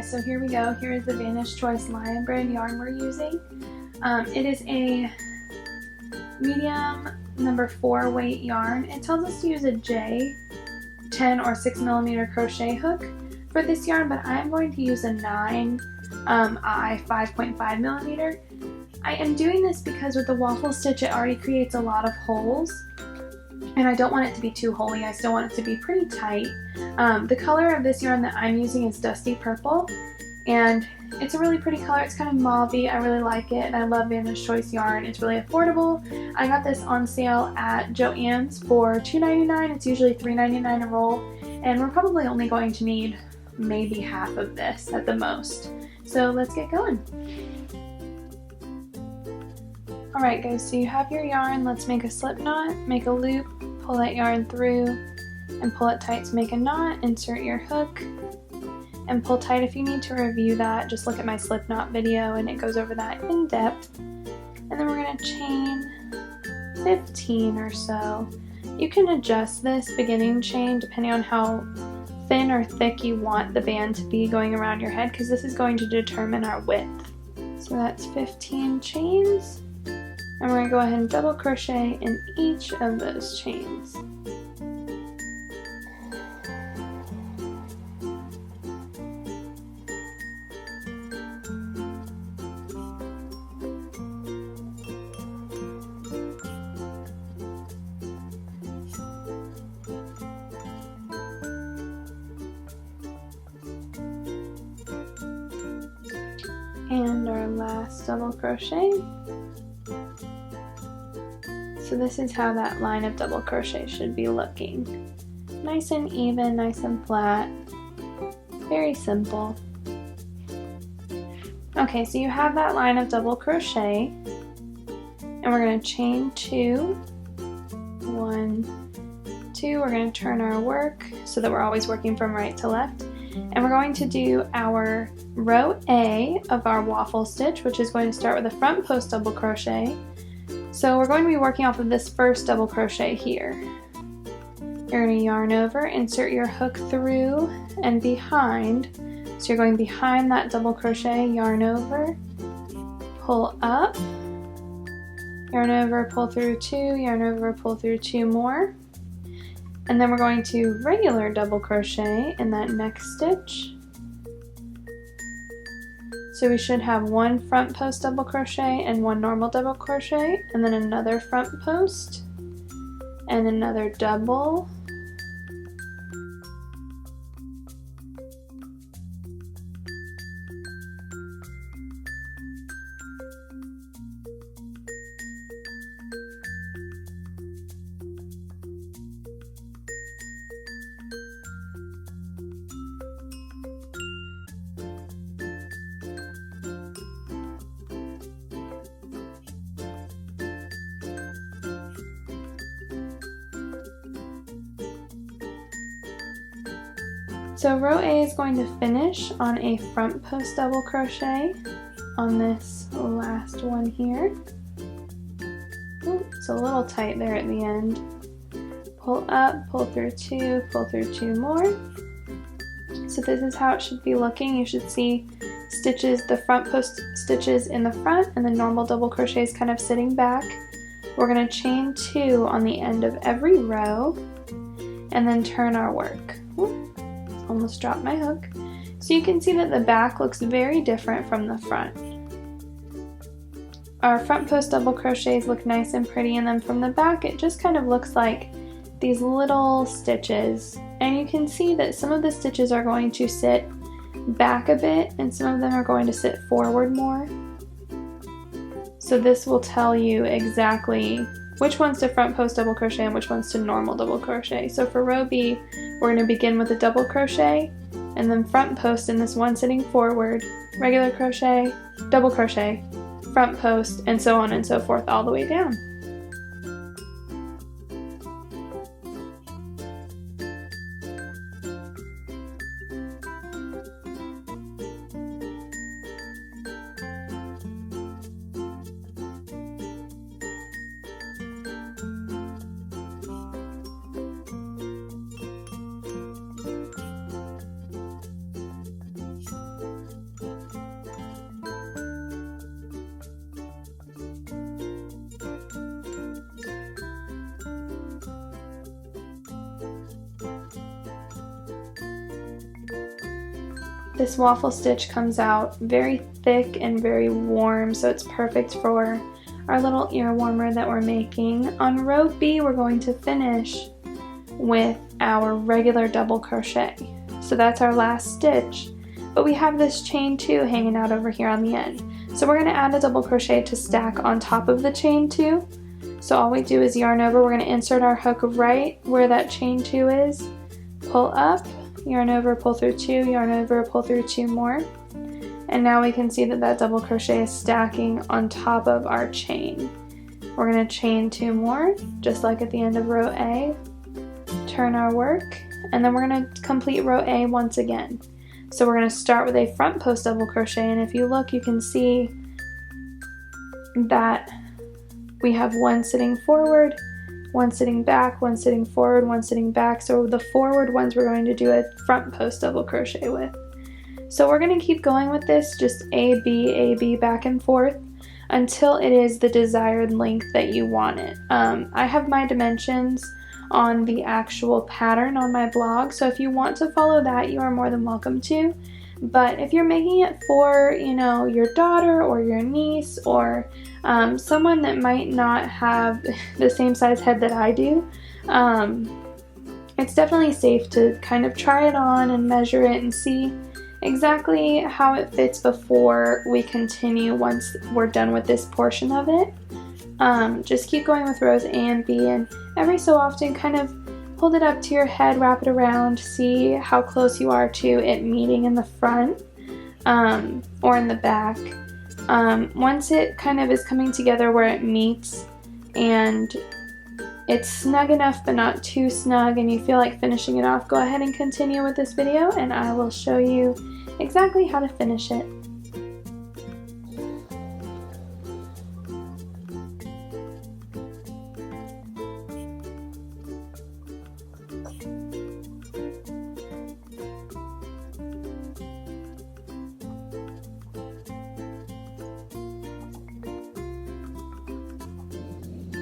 guys, so here we go. Here is the Vantage Choice Lion Brand yarn we're using. It is a medium number 4 weight yarn. It tells us to use a J 10 or 6mm crochet hook for this yarn, but I'm going to use a 9 I 5.5mm. I am doing this because with the waffle stitch it already creates a lot of holes, and I don't want it to be too holey. I still want it to be pretty tight. The color of this yarn that I'm using is Dusty Purple, and it's a really pretty color. It's kind of mauve-y. I really like it, and I love Vantage Choice yarn. It's really affordable. I got this on sale at Joann's for $2.99. It's usually $3.99 a roll, and we're probably only going to need maybe half of this at the most. So let's get going. Alright guys, so you have your yarn. Let's make a slip knot, make a loop, pull that yarn through, and pull it tight to make a knot. Insert your hook, and pull tight. If you need to review that, just look at my slip knot video and it goes over that in depth. And then we're going to chain 15 or so. You can adjust this beginning chain depending on how thin or thick you want the band to be going around your head, because this is going to determine our width. So that's 15 chains. And we're going to go ahead and double crochet in each of those chains. And our last double crochet. So this is how that line of double crochet should be looking. Nice and even, nice and flat. Very simple. Okay, so you have that line of double crochet, and we're going to chain 2, 1, 2. We're going to turn our work so that we're always working from right to left. And we're going to do our row A of our waffle stitch, which is going to start with a front post double crochet. So we're going to be working off of this first double crochet here. You're going to yarn over, insert your hook through and behind. So you're going behind that double crochet, yarn over, pull up, yarn over, pull through 2, yarn over, pull through 2 more. And then we're going to regular double crochet in that next stitch. So we should have one front post double crochet and one normal double crochet, and then another front post and another double. So row A is going to finish on a front post double crochet on this last one here. Ooh, it's a little tight there at the end. Pull up, pull through 2, pull through 2 more. So this is how it should be looking. You should see stitches, the front post stitches in the front, and the normal double crochets kind of sitting back. We're going to chain 2 on the end of every row and then turn our work. Ooh. Almost dropped my hook. So you can see that the back looks very different from the front. Our front post double crochets look nice and pretty, and then from the back it just kind of looks like these little stitches. And you can see that some of the stitches are going to sit back a bit and some of them are going to sit forward more. So this will tell you exactly which one's to front post double crochet and which one's to normal double crochet. So for row B, we're going to begin with a double crochet and then front post in this one sitting forward, regular crochet, double crochet, front post, and so on and so forth all the way down. This waffle stitch comes out very thick and very warm, so it's perfect for our little ear warmer that we're making. On row B, we're going to finish with our regular double crochet. So that's our last stitch, but we have this chain 2 hanging out over here on the end. So we're going to add a double crochet to stack on top of the chain 2. So all we do is yarn over, we're going to insert our hook right where that chain 2 is, pull up, yarn over, pull through 2, yarn over, pull through 2 more. And now we can see that that double crochet is stacking on top of our chain. We're going to chain 2 more, just like at the end of row A, turn our work, and then we're going to complete row A once again. So we're going to start with a front post double crochet, and if you look, you can see that we have one sitting forward, one sitting back, one sitting forward, one sitting back. So the forward ones we're going to do a front post double crochet with. So we're going to keep going with this, just A, B, back and forth until it is the desired length that you want it. I have my dimensions on the actual pattern on my blog, so if you want to follow that, you are more than welcome to. But if you're making it for, you know, your daughter or your niece or someone that might not have the same size head that I do, it's definitely safe to kind of try it on and measure it and see exactly how it fits before we continue once we're done with this portion of it. Just keep going with rows A and B, and every so often kind of hold it up to your head, wrap it around, see how close you are to it meeting in the front or in the back. Once it kind of is coming together where it meets and it's snug enough but not too snug and you feel like finishing it off, go ahead and continue with this video and I will show you exactly how to finish it.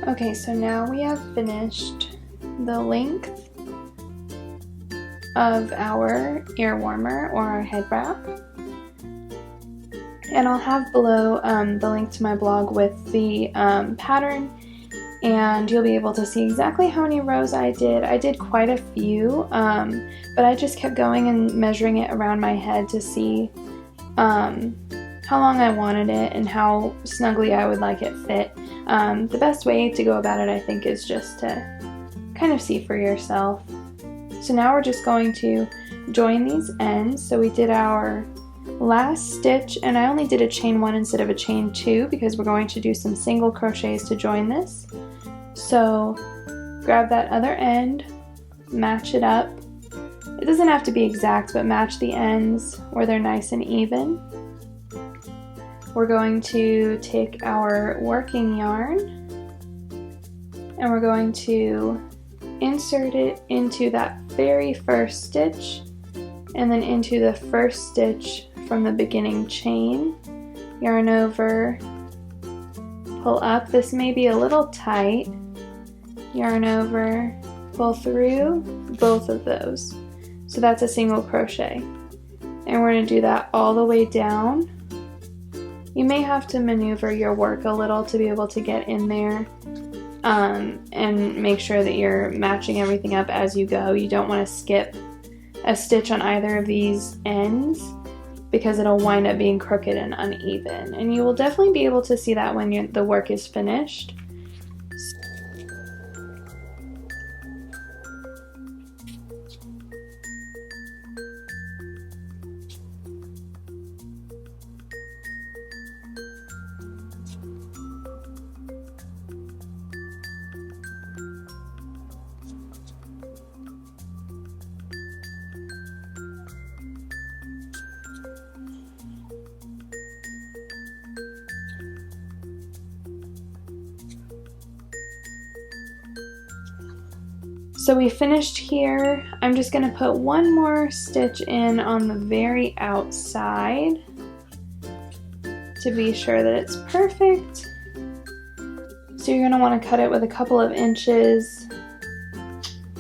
Okay, so now we have finished the length of our ear warmer or our head wrap. And I'll have below the link to my blog with the pattern, and you'll be able to see exactly how many rows I did. I did quite a few, but I just kept going and measuring it around my head to see how long I wanted it and how snugly I would like it fit. The best way to go about it, I think, is just to kind of see for yourself. So now we're just going to join these ends. So we did our last stitch, and I only did a chain 1 instead of a chain 2 because we're going to do some single crochets to join this. So grab that other end, match it up. It doesn't have to be exact, but match the ends where they're nice and even. We're going to take our working yarn and we're going to insert it into that very first stitch and then into the first stitch from the beginning chain. Yarn over, pull up. This may be a little tight. Yarn over, pull through both of those. So that's a single crochet. And we're going to do that all the way down. You may have to maneuver your work a little to be able to get in there and make sure that you're matching everything up as you go. You don't want to skip a stitch on either of these ends because it'll wind up being crooked and uneven. And you will definitely be able to see that when the work is finished. So we finished here. I'm just going to put one more stitch in on the very outside to be sure that it's perfect. So you're going to want to cut it with a couple of inches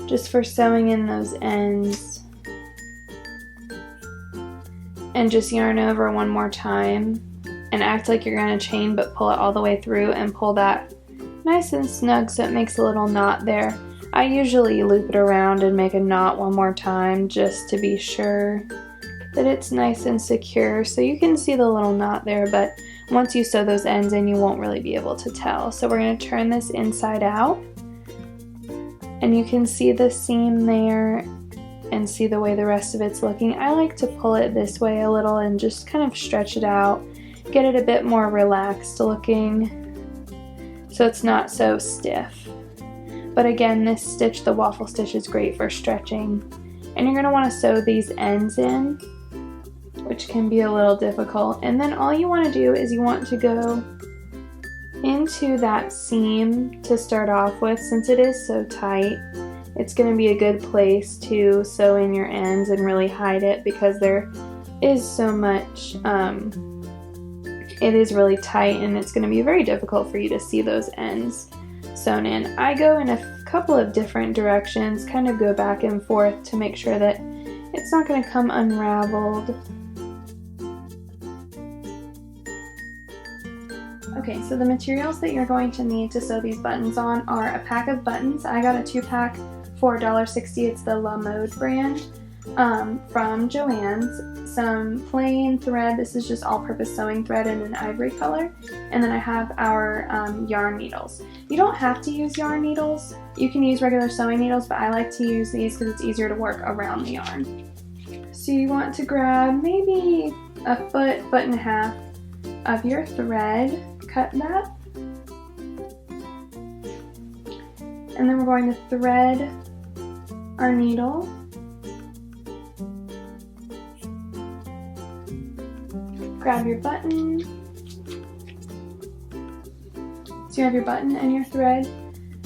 just for sewing in those ends. and just yarn over one more time and act like you're going to chain, but pull it all the way through and pull that nice and snug so it makes a little knot there. I usually loop it around and make a knot one more time just to be sure that it's nice and secure. So you can see the little knot there, but once you sew those ends in, you won't really be able to tell. So we're going to turn this inside out, and you can see the seam there and see the way the rest of it's looking. I like to pull it this way a little and just kind of stretch it out, get it a bit more relaxed looking so it's not so stiff. But again, this stitch, the waffle stitch, is great for stretching. And you're going to want to sew these ends in, which can be a little difficult. And then all you want to do is you want to go into that seam to start off with. Since it is so tight, it's going to be a good place to sew in your ends and really hide it, because there is so much, it is really tight, and it's going to be very difficult for you to see those ends sewn in. I go in a couple of different directions, kind of go back and forth to make sure that it's not going to come unraveled. Okay, so the materials that you're going to need to sew these buttons on are a pack of buttons. I got a 2-pack for $1.60. It's the La Mode brand from Joann's. Some plain thread. This is just all-purpose sewing thread in an ivory color. And then I have our yarn needles. You don't have to use yarn needles. You can use regular sewing needles, but I like to use these because it's easier to work around the yarn. So you want to grab maybe a foot and a half of your thread. Cut that, and then we're going to thread our needle, grab your button, so you have your button and your thread.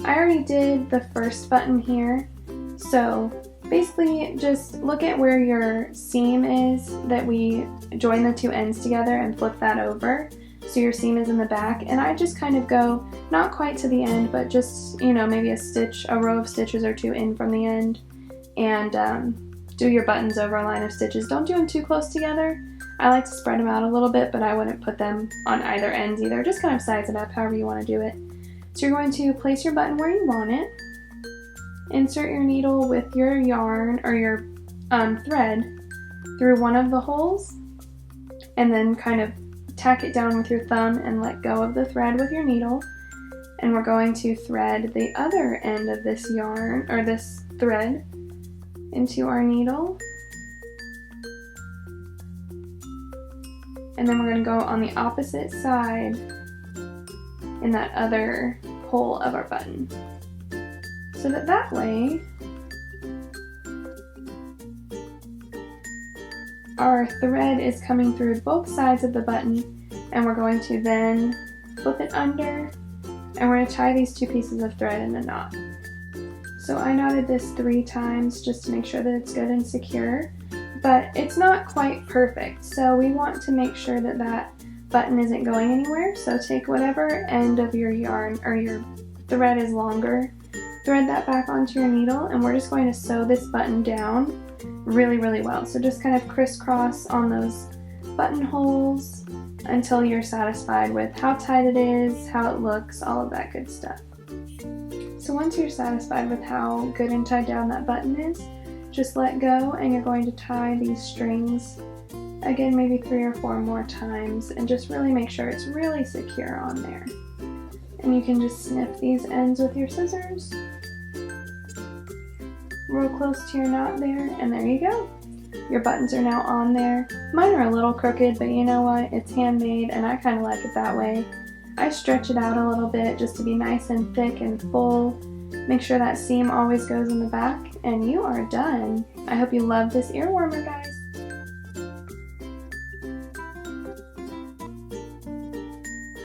I already did the first button here, so basically just look at where your seam is that we join the two ends together and flip that over. So your seam is in the back, and I just kind of go not quite to the end, but just, you know, maybe a row of stitches or two in from the end, and do your buttons over a line of stitches. Don't do them too close together. I like to spread them out a little bit, but I wouldn't put them on either ends either. Just kind of size it up however you want to do it. So you're going to place your button where you want it, insert your needle with your yarn or your thread through one of the holes, and then kind of tack it down with your thumb and let go of the thread with your needle. And we're going to thread the other end of this yarn, or this thread, into our needle. And then we're going to go on the opposite side in that other hole of our button. So that way our thread is coming through both sides of the button, and we're going to then flip it under, and we're going to tie these two pieces of thread in a knot. So I knotted this 3 times just to make sure that it's good and secure, but it's not quite perfect, so we want to make sure that that button isn't going anywhere. So take whatever end of your yarn or your thread is longer, thread that back onto your needle, and we're just going to sew this button down really, really well. So just kind of crisscross on those buttonholes until you're satisfied with how tight it is, how it looks, all of that good stuff. So once you're satisfied with how good and tied down that button is, just let go, and you're going to tie these strings again maybe 3 or 4 more times, and just really make sure it's really secure on there. And you can just snip these ends with your scissors real close to your knot there, and there you go. Your buttons are now on there. Mine are a little crooked, but you know what? It's handmade, and I kind of like it that way. I stretch it out a little bit just to be nice and thick and full. Make sure that seam always goes in the back, and you are done. I hope you love this ear warmer, guys.